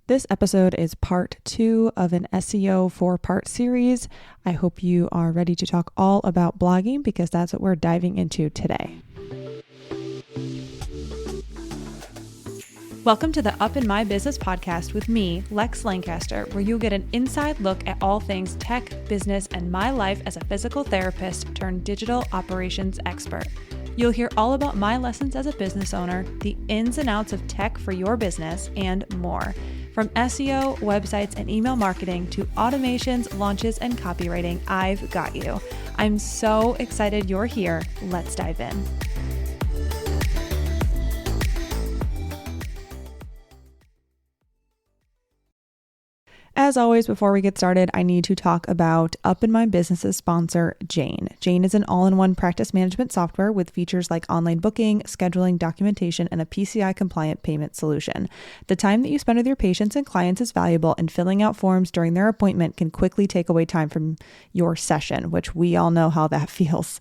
This episode is part 2 of an SEO 4-part series. I hope you are ready to talk all about blogging because that's what we're diving into today. Welcome to the Up in My Business podcast with me, Lex Lancaster, where you'll get an inside look at all things tech, business, and my life as a physical therapist turned digital operations expert. You'll hear all about my lessons as a business owner, the ins and outs of tech for your business, and more. From SEO, websites, and email marketing to automations, launches, and copywriting, I've got you. I'm so excited you're here. Let's dive in. As always, before we get started, I need to talk about Up in My Business's sponsor, Jane. Jane is an all-in-one practice management software with features like online booking, scheduling, documentation, and a PCI-compliant payment solution. The time that you spend with your patients and clients is valuable, and filling out forms during their appointment can quickly take away time from your session, which we all know how that feels.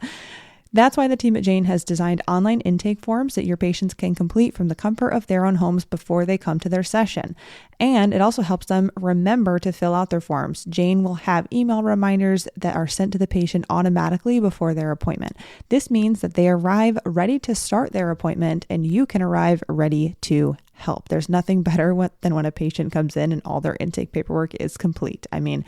That's why the team at Jane has designed online intake forms that your patients can complete from the comfort of their own homes before they come to their session. And it also helps them remember to fill out their forms. Jane will have email reminders that are sent to the patient automatically before their appointment. This means that they arrive ready to start their appointment and you can arrive ready to help. There's nothing better than when a patient comes in and all their intake paperwork is complete. I mean,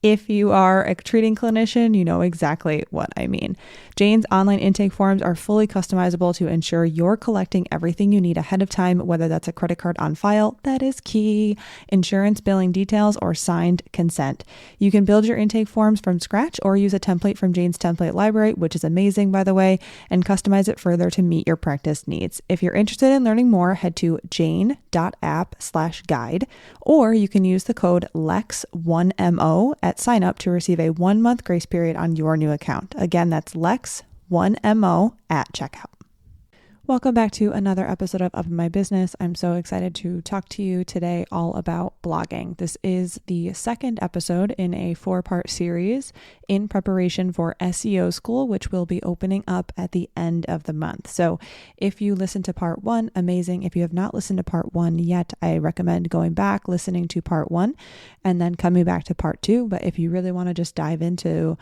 if you are a treating clinician, you know exactly what I mean. Jane's online intake forms are fully customizable to ensure you're collecting everything you need ahead of time, whether that's a credit card on file, that is key, insurance billing details, or signed consent. You can build your intake forms from scratch or use a template from Jane's template library, which is amazing, by the way, and customize it further to meet your practice needs. If you're interested in learning more, head to jane.app/guide, or you can use the code LEX1MO at sign up to receive a 1-month grace period on your new account. Again, that's LEX1MO at checkout. Welcome back to another episode of Up in My Business. I'm so excited to talk to you today all about blogging. This is the second episode in a 4-part series in preparation for SEO school, which will be opening up at the end of the month. So if you listened to part 1, amazing. If you have not listened to part 1 yet, I recommend going back, listening to part 1, and then coming back to part 2. But if you really want to just dive into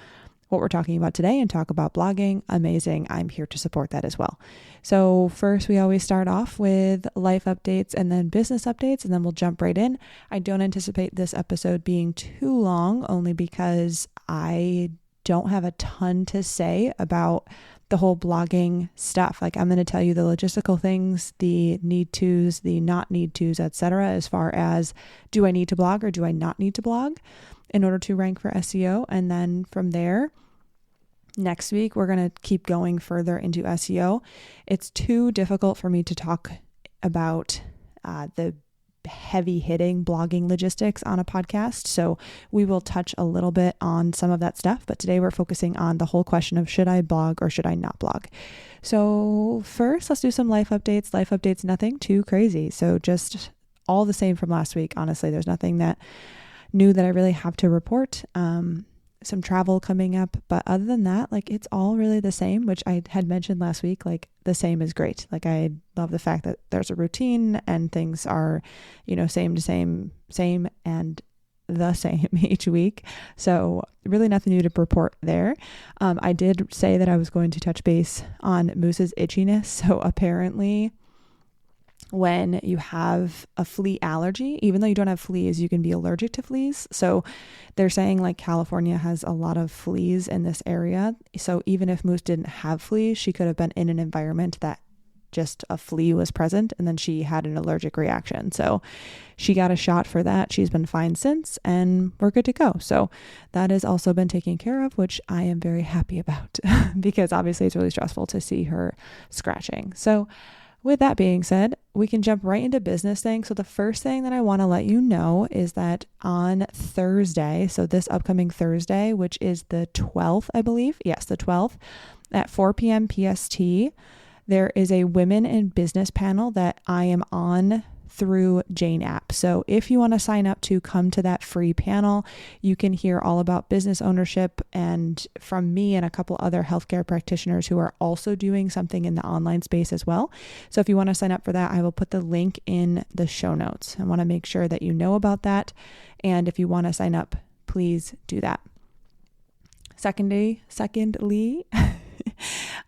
what we're talking about today and talk about blogging, amazing. I'm here to support that as well. So first, we always start off with life updates and then business updates, and then we'll jump right in. I don't anticipate this episode being too long, only because I don't have a ton to say about the whole blogging stuff. Like, I'm going to tell you the logistical things, the need tos, the not need tos, etc. as far as, do I need to blog or do I not need to blog in order to rank for SEO? And then from there, next week, we're going to keep going further into SEO. It's too difficult for me to talk about the heavy hitting blogging logistics on a podcast. So we will touch a little bit on some of that stuff. But today we're focusing on the whole question of, should I blog or should I not blog? So first, let's do some life updates. Life updates, nothing too crazy. So just all the same from last week. Honestly, there's nothing that new that I really have to report. Some travel coming up, but other than that, like, it's all really the same, which I had mentioned last week. Like, the same is great. Like, I love the fact that there's a routine and things are, same and the same each week. So really nothing new to report there. I did say that I was going to touch base on Moose's itchiness. So apparently, when you have a flea allergy, even though you don't have fleas, you can be allergic to fleas. So they're saying, like, California has a lot of fleas in this area. So even if Moose didn't have fleas, she could have been in an environment that just a flea was present and then she had an allergic reaction. So she got a shot for that. She's been fine since and we're good to go. So that has also been taken care of, which I am very happy about because obviously it's really stressful to see her scratching. So with that being said, we can jump right into business things. So the first thing that I want to let you know is that on Thursday, so this upcoming Thursday, which is the 12th, I believe. Yes, the 12th at 4 p.m. PST, there is a women in business panel that I am on through Jane app. So if you want to sign up to come to that free panel, you can hear all about business ownership and from me and a couple other healthcare practitioners who are also doing something in the online space as well. So if you want to sign up for that, I will put the link in the show notes. I want to make sure that you know about that. And if you want to sign up, please do that. Secondly,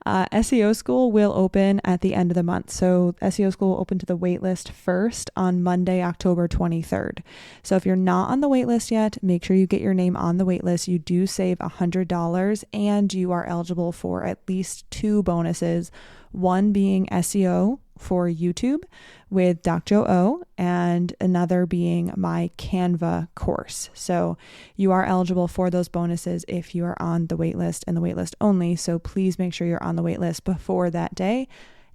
SEO school will open at the end of the month. So SEO school will open to the waitlist first on Monday, October 23rd. So if you're not on the waitlist yet, make sure you get your name on the waitlist. You do save $100 and you are eligible for at least 2 bonuses, one being SEO for YouTube with Dr. O and another being my Canva course. So you are eligible for those bonuses if you are on the waitlist and the waitlist only. So please make sure you're on the waitlist before that day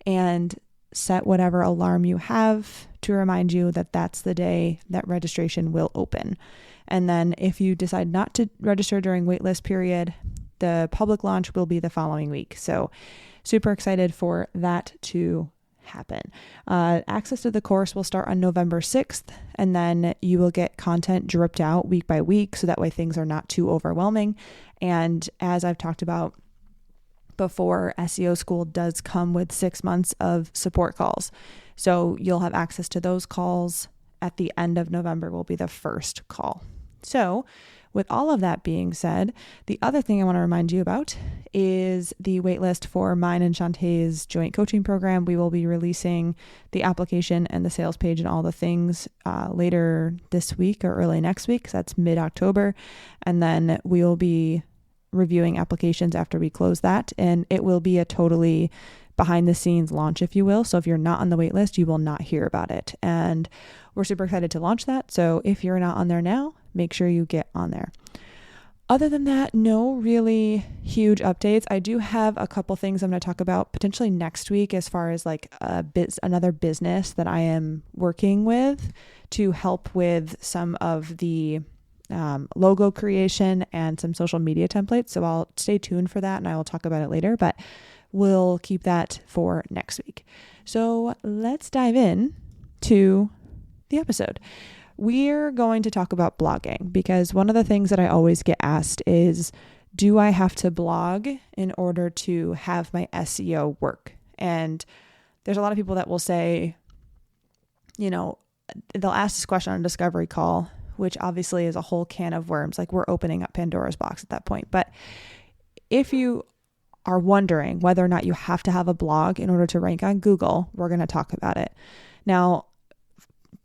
and set whatever alarm you have to remind you that that's the day that registration will open. And then if you decide not to register during waitlist period, the public launch will be the following week. So super excited for that to happen. Access to the course will start on November 6th, and then you will get content dripped out week by week. So that way things are not too overwhelming. And as I've talked about before, SEO school does come with 6 months of support calls. So you'll have access to those calls at the end of November will be the first call. So with all of that being said, the other thing I want to remind you about is the waitlist for mine and Shantae's joint coaching program. We will be releasing the application and the sales page and all the things later this week or early next week. So that's mid-October. And then we will be reviewing applications after we close that. And it will be a totally behind the scenes launch, if you will. So if you're not on the waitlist, you will not hear about it. And we're super excited to launch that. So if you're not on there now, make sure you get on there. Other than that, no really huge updates. I do have a couple things I'm going to talk about potentially next week as far as like another business that I am working with to help with some of the logo creation and some social media templates. So I'll stay tuned for that and I will talk about it later, but we'll keep that for next week. So let's dive in to the episode. We're going to talk about blogging because one of the things that I always get asked is, do I have to blog in order to have my SEO work? And there's a lot of people that will say, they'll ask this question on a discovery call, which obviously is a whole can of worms. Like we're opening up Pandora's box at that point. But if you are wondering whether or not you have to have a blog in order to rank on Google, we're going to talk about it. Now,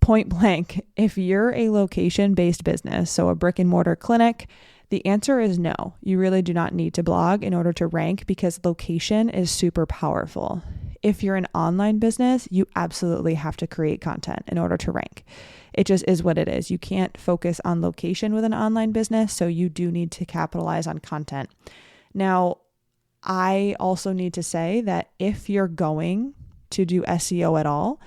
point blank, if you're a location-based business, so a brick and mortar clinic, the answer is no. You really do not need to blog in order to rank because location is super powerful. If you're an online business, you absolutely have to create content in order to rank. It just is what it is. You can't focus on location with an online business, so you do need to capitalize on content. Now, I also need to say that if you're going to do SEO at all,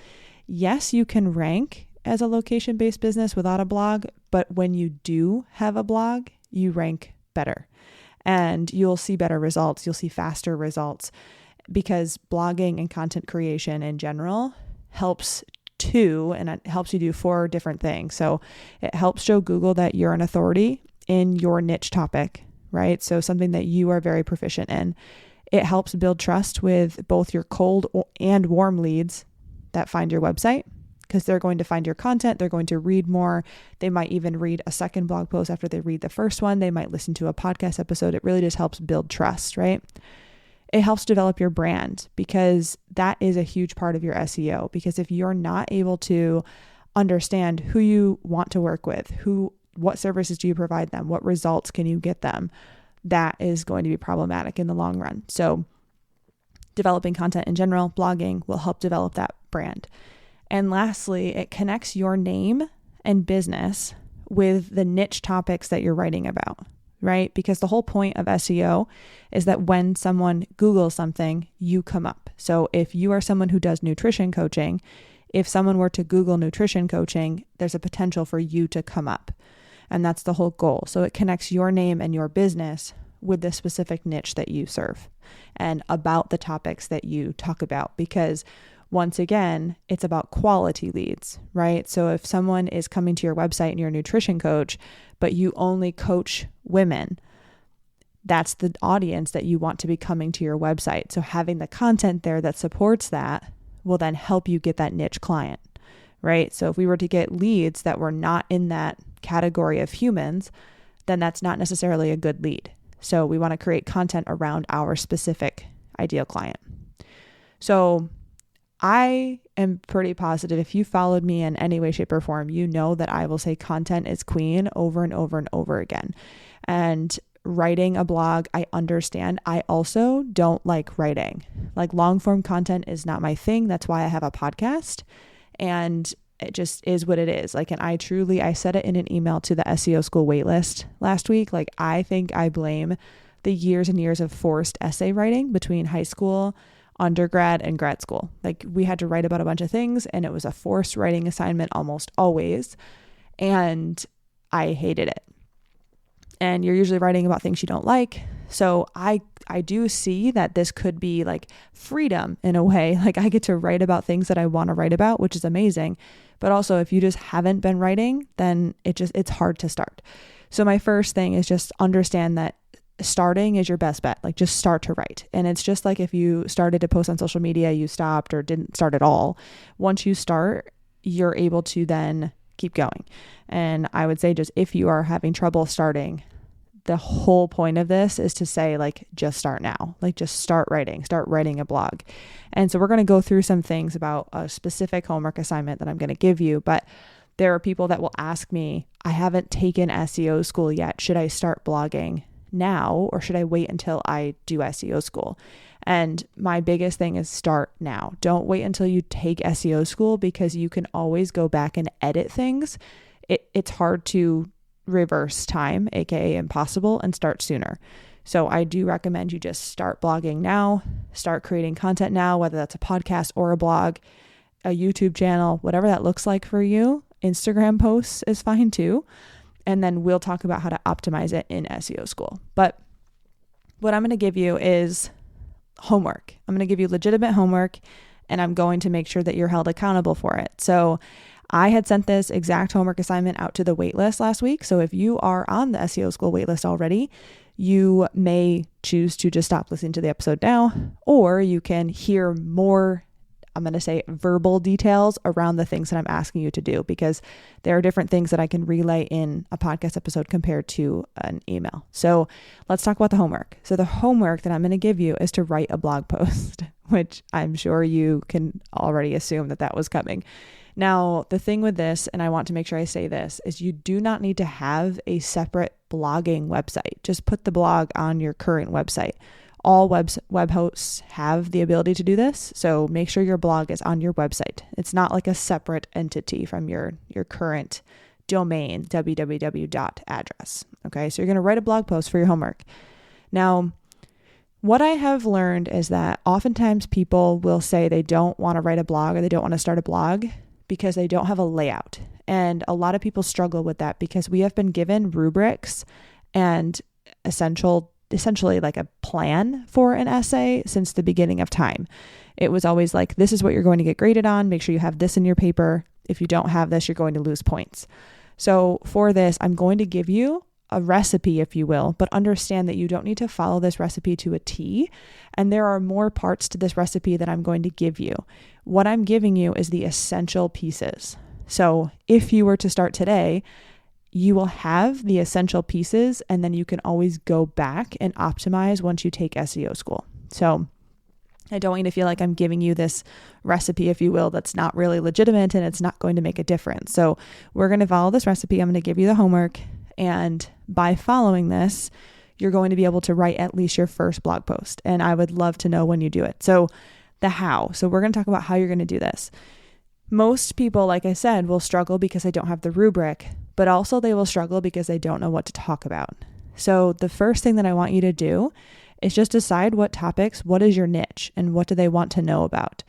yes, you can rank as a location-based business without a blog, but when you do have a blog, you rank better and you'll see better results. You'll see faster results because blogging and content creation in general helps too, and it helps you do 4 different things. So it helps show Google that you're an authority in your niche topic, right? So something that you are very proficient in. It helps build trust with both your cold and warm leads that find your website because they're going to find your content. They're going to read more. They might even read a second blog post after they read the first one. They might listen to a podcast episode. It really just helps build trust, right? It helps develop your brand because that is a huge part of your SEO. Because if you're not able to understand who you want to work with, what services do you provide them, what results can you get them, that is going to be problematic in the long run. So developing content in general, blogging will help develop that brand. And lastly, it connects your name and business with the niche topics that you're writing about, right? Because the whole point of SEO is that when someone Googles something, you come up. So if you are someone who does nutrition coaching, if someone were to Google nutrition coaching, there's a potential for you to come up. And that's the whole goal. So it connects your name and your business with the specific niche that you serve and about the topics that you talk about. Because once again, it's about quality leads, right? So if someone is coming to your website and you're a nutrition coach, but you only coach women, that's the audience that you want to be coming to your website. So having the content there that supports that will then help you get that niche client, right? So if we were to get leads that were not in that category of humans, then that's not necessarily a good lead. So we want to create content around our specific ideal client. So I am pretty positive if you followed me in any way, shape, or form, you know that I will say content is queen over and over and over again. And writing a blog, I understand. I also don't like writing. Like long form content is not my thing. That's why I have a podcast. And it just is what it is. Like, and I said it in an email to the SEO school waitlist last week. Like, I think I blame the years and years of forced essay writing between high school, undergrad, and grad school. Like, we had to write about a bunch of things and it was a forced writing assignment almost always. And I hated it. And you're usually writing about things you don't like. So I do see that this could be like freedom in a way. Like, I get to write about things that I want to write about, which is amazing. But also, if you just haven't been writing, then it's hard to start. So my first thing is just understand that starting is your best bet. Like, just start to write. And it's just like if you started to post on social media, you stopped or didn't start at all. Once you start, you're able to then keep going. And I would say, just if you are having trouble starting, the whole point of this is to say, like, just start now. Like, just start writing a blog. And so we're going to go through some things about a specific homework assignment that I'm going to give you. But there are people that will ask me, I haven't taken SEO school yet. Should I start blogging now or should I wait until I do SEO school? And my biggest thing is start now. Don't wait until you take SEO school, because you can always go back and edit things. It's hard to reverse time, aka impossible, and start sooner. So I do recommend you just start blogging now, start creating content now, whether that's a podcast or a blog, a YouTube channel, whatever that looks like for you. Instagram posts is fine too. And then we'll talk about how to optimize it in SEO school. But what I'm going to give you is homework. I'm going to give you legitimate homework, and I'm going to make sure that you're held accountable for it. So I had sent this exact homework assignment out to the waitlist last week. So if you are on the SEO school waitlist already, you may choose to just stop listening to the episode now, or you can hear more, I'm going to say, verbal details around the things that I'm asking you to do, because there are different things that I can relay in a podcast episode compared to an email. So let's talk about the homework. So the homework that I'm going to give you is to write a blog post, which I'm sure you can already assume that was coming. Now, the thing with this, and I want to make sure I say this, is you do not need to have a separate blogging website. Just put the blog on your current website. All web hosts have the ability to do this, so make sure your blog is on your website. It's not like a separate entity from your current domain, www address. Okay, so you're going to write a blog post for your homework. Now, what I have learned is that oftentimes people will say they don't want to write a blog or they don't want to start a blog because they don't have a layout. And a lot of people struggle with that because we have been given rubrics and essentially like a plan for an essay since the beginning of time. It was always like, this is what you're going to get graded on. Make sure you have this in your paper. If you don't have this, you're going to lose points. So for this, I'm going to give you a recipe, if you will, but understand that you don't need to follow this recipe to a T. And there are more parts to this recipe that I'm going to give you. What I'm giving you is the essential pieces. So if you were to start today, you will have the essential pieces, and then you can always go back and optimize once you take SEO school. So I don't want you to feel like I'm giving you this recipe, if you will, that's not really legitimate and it's not going to make a difference. So we're going to follow this recipe. I'm going to give you the homework. And by following this, you're going to be able to write at least your first blog post. And I would love to know when you do it. So the how. So we're going to talk about how you're going to do this. Most people, like I said, will struggle because they don't have the rubric, but also they will struggle because they don't know what to talk about. So the first thing that I want you to do is just decide what topics, what is your niche, and what do they want to know about.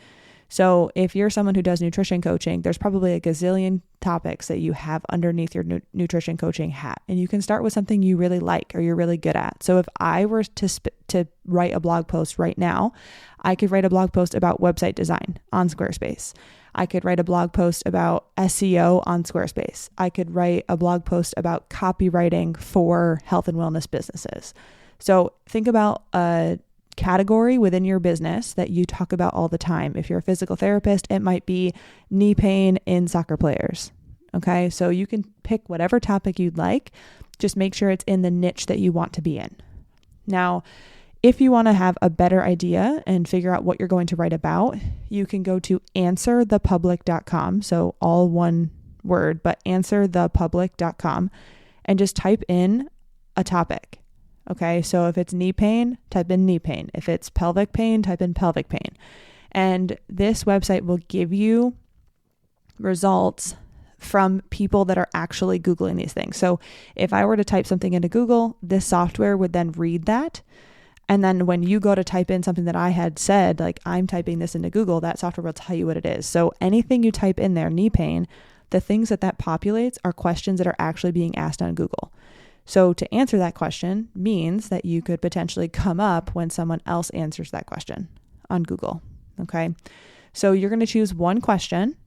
So if you're someone who does nutrition coaching, there's probably a gazillion topics that you have underneath your nutrition coaching hat. And you can start with something you really like or you're really good at. So if I were to write a blog post right now, I could write a blog post about website design on Squarespace. I could write a blog post about SEO on Squarespace. I could write a blog post about copywriting for health and wellness businesses. So think about a category within your business that you talk about all the time. If you're a physical therapist, it might be knee pain in soccer players. Okay, so you can pick whatever topic you'd like. Just make sure it's in the niche that you want to be in. Now, if you want to have a better idea and figure out what you're going to write about, you can go to answerthepublic.com. So all one word, but answerthepublic.com, and just type in a topic. Okay, so if it's knee pain, type in knee pain. If it's pelvic pain, type in pelvic pain. And this website will give you results from people that are actually Googling these things. So if I were to type something into Google, this software would then read that. And then when you go to type in something that I had said, like I'm typing this into Google, that software will tell you what it is. So anything you type in there, knee pain, the things that populates are questions that are actually being asked on Google. So to answer that question means that you could potentially come up when someone else answers that question on Google. Okay. So you're going to choose one question,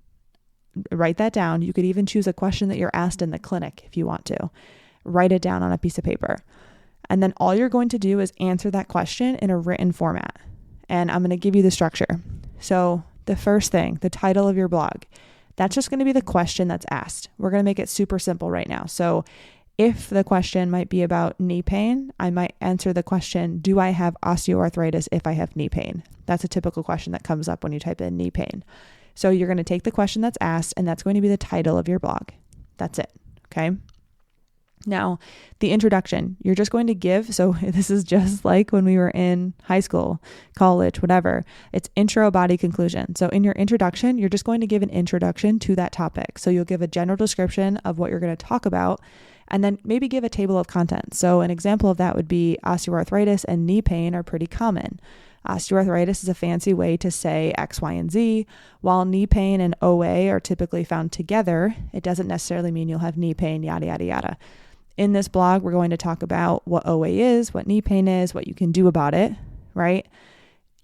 write that down. You could even choose a question that you're asked in the clinic if you want to. Write it down on a piece of paper. And then all you're going to do is answer that question in a written format. And I'm going to give you the structure. So the first thing, the title of your blog, that's just going to be the question that's asked. We're going to make it super simple right now. So if the question might be about knee pain, I might answer the question, do I have osteoarthritis if I have knee pain? That's a typical question that comes up when you type in knee pain. So you're going to take the question that's asked, and that's going to be the title of your blog. That's it. Okay. Now, the introduction, you're just going to give, so this is just like when we were in high school, college, whatever. It's intro, body, conclusion. So in your introduction, you're just going to give an introduction to that topic. So you'll give a general description of what you're going to talk about, and then maybe give a table of contents. So an example of that would be osteoarthritis and knee pain are pretty common. Osteoarthritis is a fancy way to say X, Y, and Z. While knee pain and OA are typically found together, it doesn't necessarily mean you'll have knee pain, yada, yada, yada. In this blog, we're going to talk about what OA is, what knee pain is, what you can do about it, right?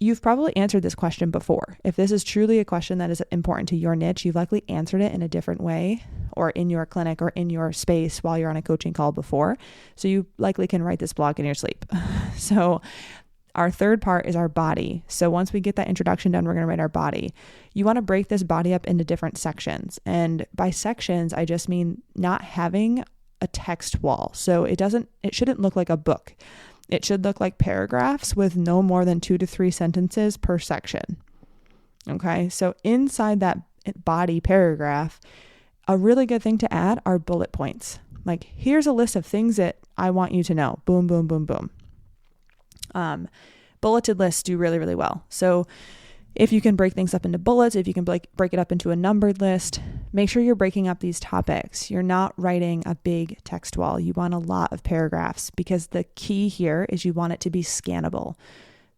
You've probably answered this question before. If this is truly a question that is important to your niche, you've likely answered it in a different way or in your clinic or in your space while you're on a coaching call before. So you likely can write this blog in your sleep. So our third part is our body. So once we get that introduction done, we're going to write our body. You want to break this body up into different sections. And by sections, I just mean not having a text wall. So it shouldn't look like a book. It should look like paragraphs with no more than 2 to 3 sentences per section. Okay. So inside that body paragraph, a really good thing to add are bullet points. Like, here's a list of things that I want you to know. Boom, boom, boom, boom. Bulleted lists do really, really well. So if you can break things up into bullets, if you can break it up into a numbered list, make sure you're breaking up these topics. You're not writing a big text wall. You want a lot of paragraphs because the key here is you want it to be scannable.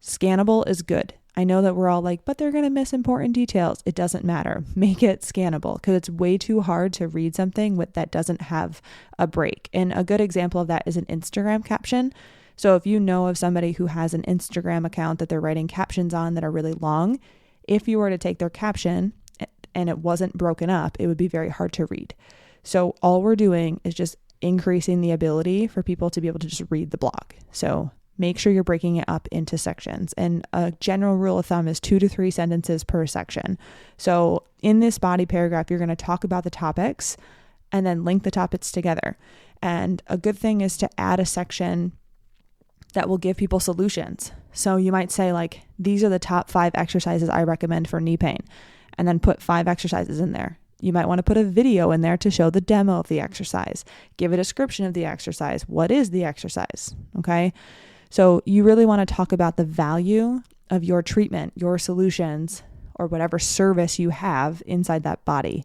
Scannable is good. I know that we're all like, but they're going to miss important details. It doesn't matter. Make it scannable because it's way too hard to read something that doesn't have a break. And a good example of that is an Instagram caption. So if you know of somebody who has an Instagram account that they're writing captions on that are really long, if you were to take their caption and it wasn't broken up, it would be very hard to read. So all we're doing is just increasing the ability for people to be able to just read the blog. So make sure you're breaking it up into sections. And a general rule of thumb is 2 to 3 sentences per section. So in this body paragraph, you're going to talk about the topics and then link the topics together. And a good thing is to add a section that will give people solutions. So you might say like, these are the top 5 exercises I recommend for knee pain, and then put 5 exercises in there. You might want to put a video in there to show the demo of the exercise, give a description of the exercise. What is the exercise? Okay. So you really want to talk about the value of your treatment, your solutions, or whatever service you have inside that body.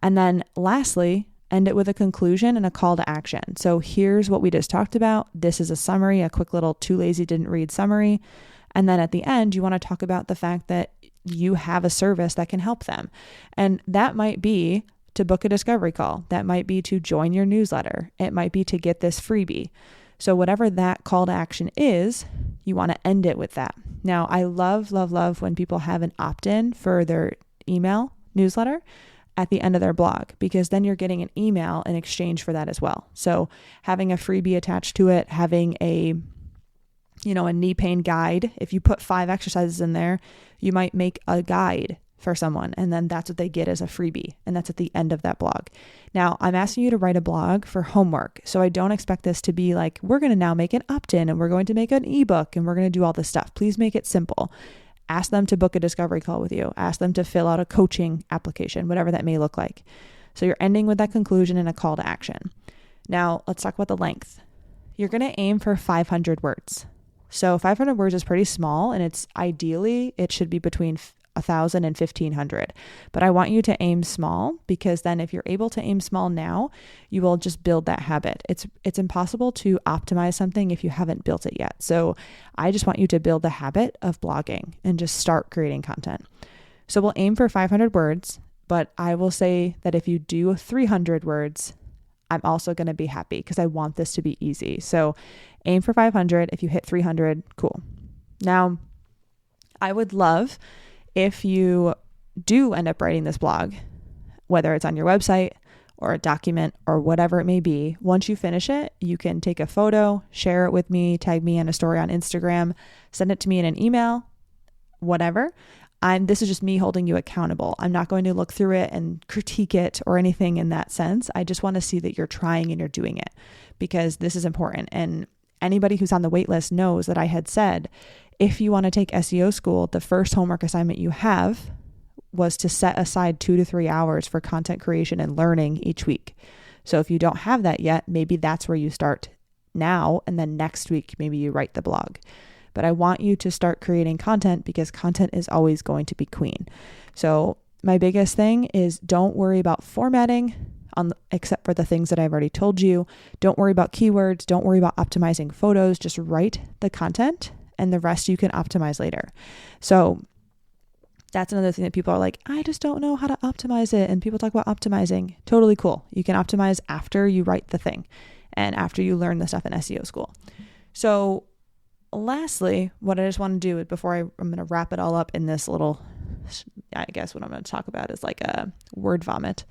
And then lastly, end it with a conclusion and a call to action. So here's what we just talked about. This is a summary, a quick little too lazy didn't read summary. And then at the end, you want to talk about the fact that you have a service that can help them. And that might be to book a discovery call. That might be to join your newsletter. It might be to get this freebie. So whatever that call to action is, you want to end it with that. Now, I love when people have an opt-in for their email newsletter at the end of their blog, because then you're getting an email in exchange for that as well. So having a freebie attached to it, having a knee pain guide. If you put 5 exercises in there, you might make a guide for someone, and then that's what they get as a freebie, and that's at the end of that blog. Now, I'm asking you to write a blog for homework, so I don't expect this to be like, we're going to now make an opt-in and we're going to make an ebook and we're going to do all this stuff. Please make it simple. Ask them to book a discovery call with you. Ask them to fill out a coaching application, whatever that may look like. So you're ending with that conclusion and a call to action. Now, let's talk about the length. You're going to aim for 500 words. So 500 words is pretty small, and it should be between 1,000 and 1,500. But I want you to aim small, because then if you're able to aim small now, you will just build that habit. It's impossible to optimize something if you haven't built it yet. So I just want you to build the habit of blogging and just start creating content. So we'll aim for 500 words, but I will say that if you do 300 words, I'm also going to be happy, because I want this to be easy. So aim for 500. If you hit 300, cool. Now, I would love if you do end up writing this blog, whether it's on your website or a document or whatever it may be. Once you finish it, you can take a photo, share it with me, tag me in a story on Instagram, send it to me in an email, whatever. This is just me holding you accountable. I'm not going to look through it and critique it or anything in that sense. I just want to see that you're trying and you're doing it, because this is important. And anybody who's on the wait list knows that I had said, if you want to take SEO school, the first homework assignment you have was to set aside 2 to 3 hours for content creation and learning each week. So if you don't have that yet, maybe that's where you start now. And then next week, maybe you write the blog. But I want you to start creating content, because content is always going to be queen. So my biggest thing is, don't worry about formatting except for the things that I've already told you. Don't worry about keywords. Don't worry about optimizing photos. Just write the content, and the rest you can optimize later. So that's another thing that people are like, I just don't know how to optimize it. And people talk about optimizing. Totally cool. You can optimize after you write the thing and after you learn the stuff in SEO school. So lastly, what I just want to do before I'm going to wrap it all up in this little, I guess what I'm going to talk about is like a word vomit.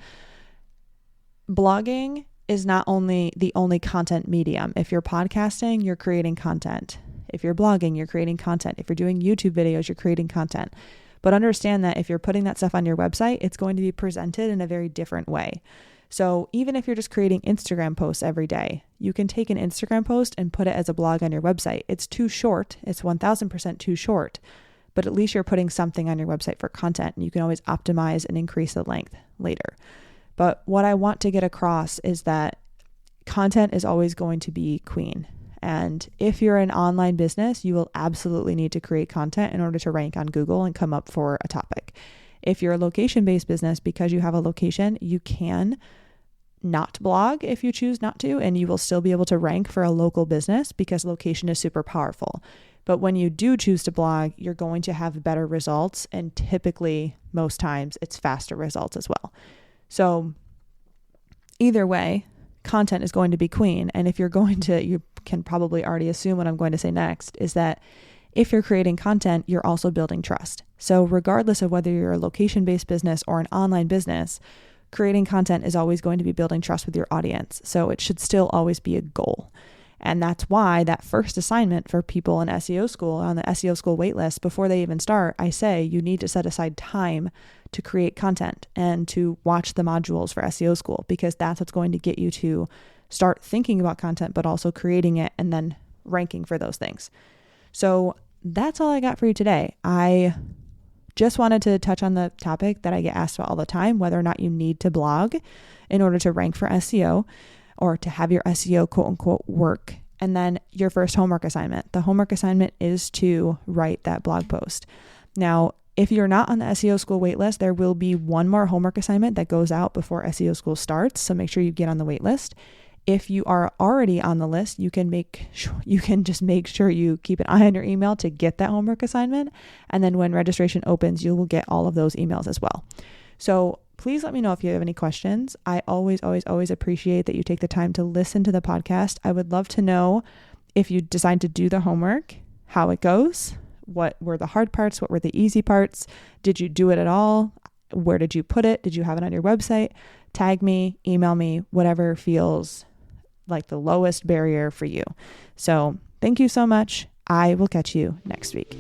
Blogging is not only the only content medium. If you're podcasting, you're creating content. If you're blogging, you're creating content. If you're doing YouTube videos, you're creating content. But understand that if you're putting that stuff on your website, it's going to be presented in a very different way. So even if you're just creating Instagram posts every day, you can take an Instagram post and put it as a blog on your website. It's too short. It's 1000% too short, but at least you're putting something on your website for content, and you can always optimize and increase the length later. But what I want to get across is that content is always going to be queen. And if you're an online business, you will absolutely need to create content in order to rank on Google and come up for a topic. If you're a location-based business, because you have a location, you can not blog if you choose not to, and you will still be able to rank for a local business, because location is super powerful. But when you do choose to blog, you're going to have better results, and typically, most times, it's faster results as well. So either way, content is going to be queen. And if you're going to, you can probably already assume what I'm going to say next, is that if you're creating content, you're also building trust. So regardless of whether you're a location-based business or an online business, creating content is always going to be building trust with your audience. So it should still always be a goal. And that's why that first assignment for people in SEO school, on the SEO school waitlist, before they even start, I say you need to set aside time to create content and to watch the modules for SEO school, because that's what's going to get you to start thinking about content, but also creating it and then ranking for those things. So that's all I got for you today. I just wanted to touch on the topic that I get asked about all the time, whether or not you need to blog in order to rank for SEO or to have your SEO quote unquote work. And then your first homework assignment. The homework assignment is to write that blog post. Now, if you're not on the SEO school waitlist, there will be one more homework assignment that goes out before SEO school starts. So make sure you get on the waitlist. If you are already on the list, you can just make sure you keep an eye on your email to get that homework assignment. And then when registration opens, you will get all of those emails as well. So please let me know if you have any questions. I always appreciate that you take the time to listen to the podcast. I would love to know if you decide to do the homework, how it goes, what were the hard parts, what were the easy parts, did you do it at all, where did you put it, did you have it on your website? Tag me, email me, whatever feels like the lowest barrier for you. So thank you so much. I will catch you next week.